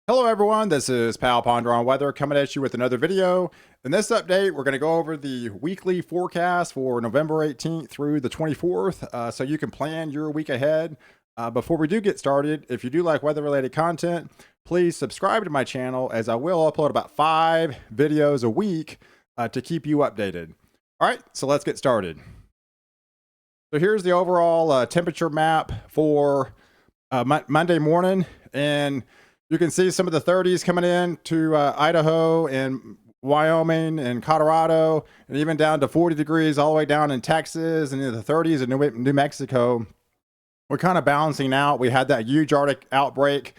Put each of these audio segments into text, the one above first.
Hello everyone, this is Pal Ponder on Weather coming at you with another video. In this update, we're going to go over the weekly forecast for November 18th through the 24th, so you can plan your week ahead. Before we do get started, if you do like weather-related content, please subscribe to my channel as I will upload about 5 videos a week to keep you updated. All right, so let's get started. So here's the overall temperature map for Monday morning, and you can see some of the 30s coming in to Idaho and Wyoming and Colorado, and even down to 40 degrees all the way down in Texas and in the 30s in New Mexico. We're kind of balancing out. We had that huge Arctic outbreak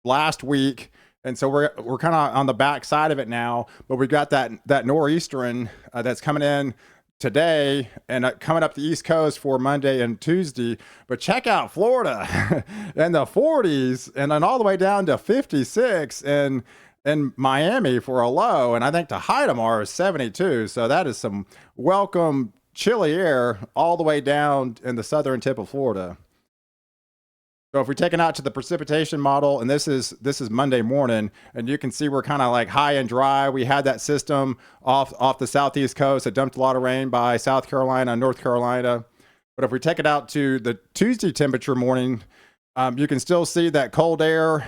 last week, and so we're kind of on the back side of it now. But we got that nor'eastern that's coming in today and coming up the East Coast for Monday and Tuesday. But check out Florida in the 40s and then all the way down to 56 in Miami for a low. And I think the high tomorrow is 72. So that is some welcome chilly air all the way down in the southern tip of Florida. So if we take it out to the precipitation model, and this is Monday morning, and you can see we're kind of like high and dry. We had that system off the southeast coast that dumped a lot of rain by South Carolina and North Carolina. But if we take it out to the Tuesday temperature morning, you can still see that cold air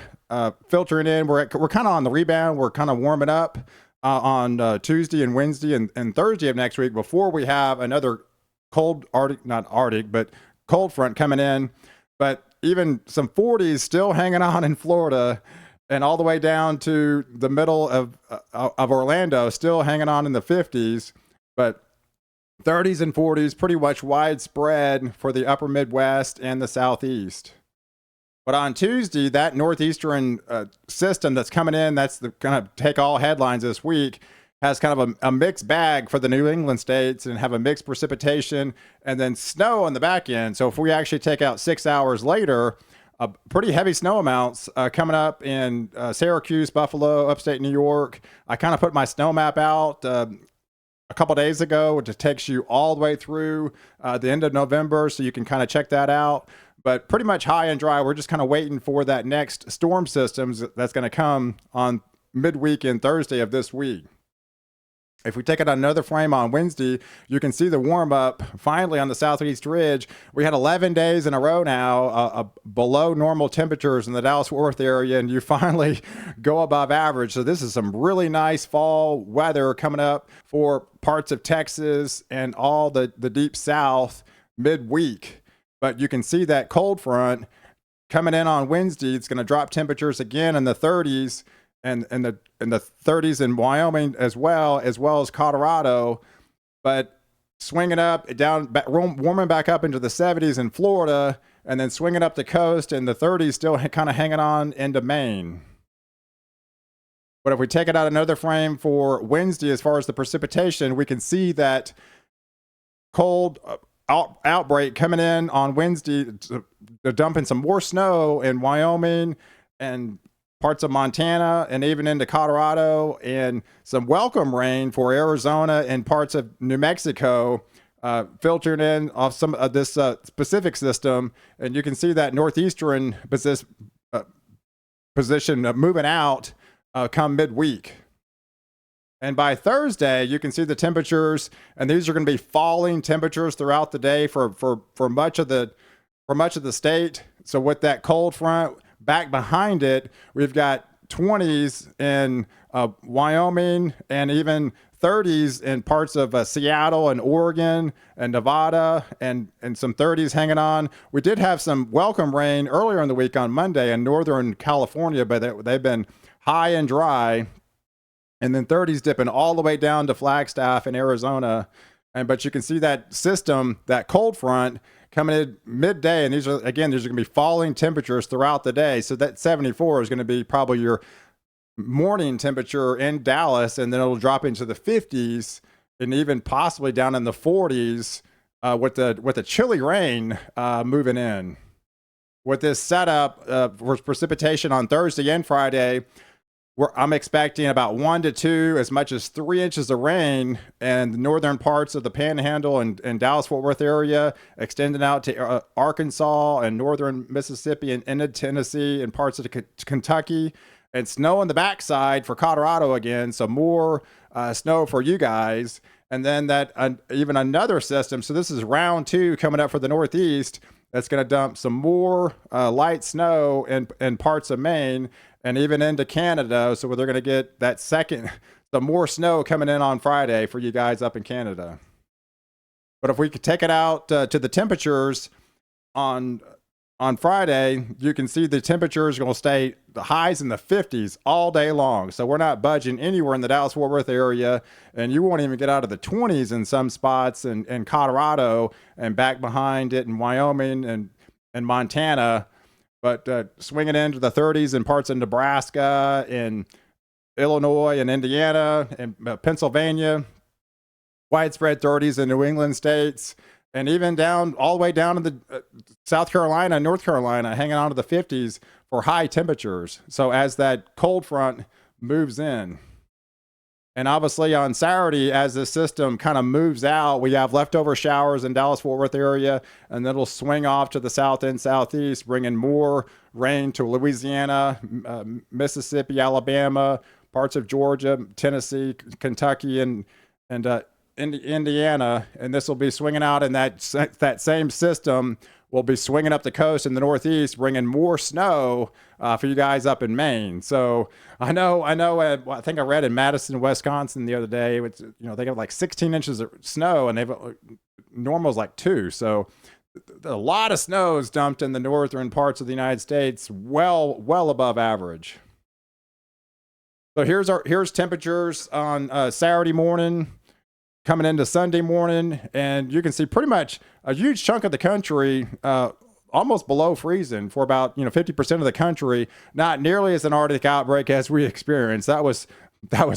filtering in. We're kind of on the rebound. We're kind of warming up on Tuesday and Wednesday and Thursday of next week before we have another cold cold front coming in. But even some 40s still hanging on in Florida, and all the way down to the middle of Orlando, still hanging on in the 50s. But 30s and 40s pretty much widespread for the upper Midwest and the Southeast. But on Tuesday, that northeastern system that's coming in, that's going to take all headlines this week, has kind of a mixed bag for the New England states and have a mixed precipitation and then snow on the back end. So if we actually take out 6 hours later, pretty heavy snow amounts coming up in Syracuse, Buffalo, upstate New York. I kind of put my snow map out a couple days ago, which takes you all the way through the end of November. So you can kind of check that out. But pretty much high and dry. We're just kind of waiting for that next storm system that's going to come on midweek and Thursday of this week. If we take it on another frame on Wednesday, you can see the warm up finally on the southeast ridge. We had 11 days in a row now below normal temperatures in the Dallas-Fort Worth area, and you finally go above average. So this is some really nice fall weather coming up for parts of Texas and all the deep south midweek. But you can see that cold front coming in on Wednesday. It's going to drop temperatures again in the 30s. And the 30s in Wyoming as well as Colorado, but swinging up down, warming back up into the 70s in Florida, and then swinging up the coast in the 30s, still kind of hanging on into Maine. But if we take it out another frame for Wednesday, as far as the precipitation, we can see that cold outbreak coming in on Wednesday. They're dumping some more snow in Wyoming and parts of Montana and even into Colorado, and some welcome rain for Arizona and parts of New Mexico, filtered in off some of this specific system. And you can see that northeastern position moving out come midweek. And by Thursday, you can see the temperatures, and these are going to be falling temperatures throughout the day for much of the state. So with that cold front back behind it, we've got 20s in Wyoming and even 30s in parts of Seattle and Oregon and Nevada, and some 30s hanging on. We did have some welcome rain earlier in the week on Monday in Northern California, but they've been high and dry. And then 30s dipping all the way down to Flagstaff in Arizona. But you can see that system, that cold front, coming in midday, and these are going to be falling temperatures throughout the day. So that 74 is going to be probably your morning temperature in Dallas, and then it'll drop into the 50s and even possibly down in the 40s with the chilly rain moving in. With this setup for precipitation on Thursday and Friday, I'm expecting about 1 to 2, as much as 3 inches of rain in the northern parts of the Panhandle and Dallas-Fort Worth area, extending out to Arkansas and northern Mississippi and into Tennessee and parts of Kentucky, and snow on the backside for Colorado again. So more snow for you guys. And then that even another system. So this is round 2 coming up for the Northeast. That's going to dump some more light snow in parts of Maine and even into Canada. So they're going to get that some more snow coming in on Friday for you guys up in Canada. But if we could take it out to the temperatures on Friday, you can see the temperatures are going to stay the highs in the 50s all day long. So we're not budging anywhere in the Dallas-Fort Worth area, and you won't even get out of the 20s in some spots in Colorado and back behind it in Wyoming and Montana, but swinging into the 30s in parts of Nebraska and Illinois and Indiana and Pennsylvania, widespread 30s in New England states, and even down all the way down to the South Carolina and North Carolina, hanging on to the 50s for high temperatures. So as that cold front moves in. And obviously on Saturday, as the system kind of moves out, we have leftover showers in Dallas-Fort Worth area, and then it'll swing off to the south and southeast, bringing more rain to Louisiana, Mississippi, Alabama, parts of Georgia, Tennessee, Kentucky, and Indiana, and this will be swinging out, and that same system will be swinging up the coast in the Northeast, bringing more snow for you guys up in Maine. So I know. I think I read in Madison, Wisconsin the other day, they got like 16 inches of snow, and normal is like 2. So a lot of snow is dumped in the northern parts of the United States, well above average. So here's temperatures on Saturday morning, coming into Sunday morning, and you can see pretty much a huge chunk of the country almost below freezing for about 50% of the country. Not nearly as an Arctic outbreak as we experienced. That was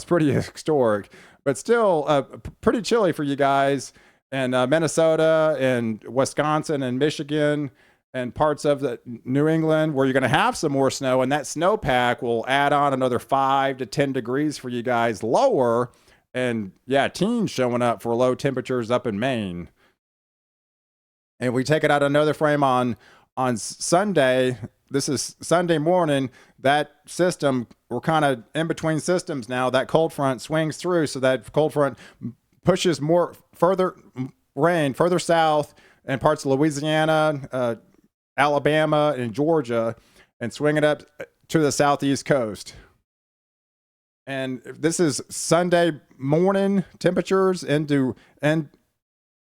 pretty historic, but still pretty chilly for you guys in Minnesota and Wisconsin and Michigan and parts of the New England, where you're going to have some more snow, and that snowpack will add on another 5 to 10 degrees for you guys lower. And yeah, teens showing up for low temperatures up in Maine. And we take it out another frame on Sunday. This is Sunday morning. That system, we're kind of in between systems now. That cold front swings through, so that cold front pushes further rain further south and parts of Louisiana, Alabama, and Georgia, and swing it up to the southeast coast. And this is Sunday morning temperatures and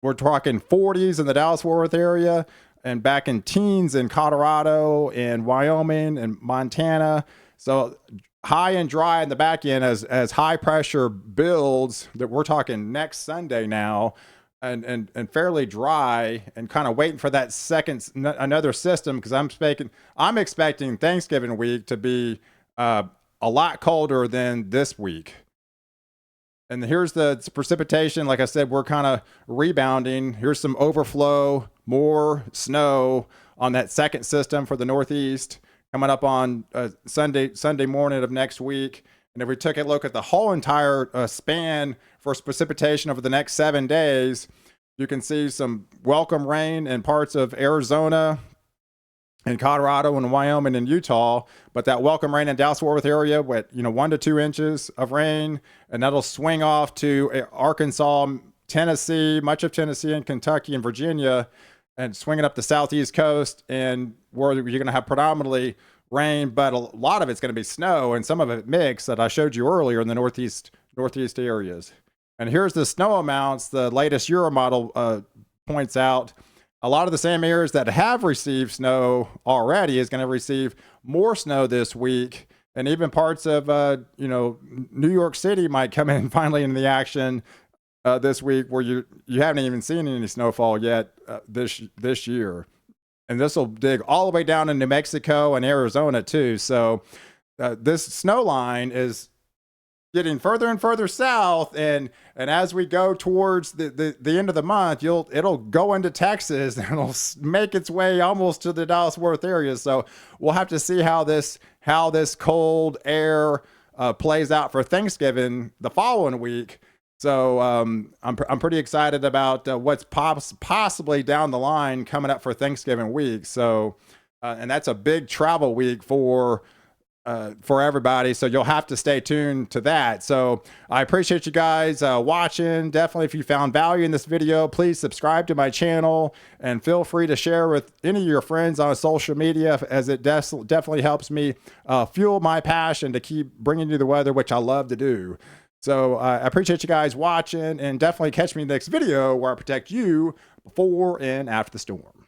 we're talking 40s in the Dallas-Fort Worth area and back in teens in Colorado and Wyoming and Montana. So high and dry in the back end as high pressure builds, that we're talking next Sunday now, and fairly dry, and kind of waiting for that another system, because I'm expecting Thanksgiving week to be a lot colder than this week. And here's the precipitation. Like I said, we're kind of rebounding. Here's some overflow, more snow on that second system for the Northeast coming up on Sunday morning of next week. And if we took a look at the whole entire span for precipitation over the next 7 days, you can see some welcome rain in parts of Arizona, in Colorado and Wyoming and Utah, but that welcome rain in Dallas-Fort Worth area with 1 to 2 inches of rain, and that'll swing off to Arkansas, Tennessee, much of Tennessee and Kentucky and Virginia, and swinging up the southeast coast, and where you're going to have predominantly rain, but a lot of it's going to be snow, and some of it mixed that I showed you earlier in the northeast areas. And here's the snow amounts. The latest Euro model points out a lot of the same areas that have received snow already is going to receive more snow this week. And even parts of, New York City might come in finally into the action this week, where you haven't even seen any snowfall yet this year. And this will dig all the way down in New Mexico and Arizona too. So this snow line is getting further and further south, and as we go towards the end of the month, it'll go into Texas, and it'll make its way almost to the Dallas-Fort Worth area. So we'll have to see how this cold air plays out for Thanksgiving the following week. So I'm pretty excited about what's possibly down the line coming up for Thanksgiving week. So and that's a big travel week for everybody. So you'll have to stay tuned to that. So I appreciate you guys watching. Definitely, if you found value in this video, please subscribe to my channel and feel free to share with any of your friends on social media, as it definitely helps me fuel my passion to keep bringing you the weather, which I love to do. So I appreciate you guys watching, and definitely catch me in the next video where I protect you before and after the storm.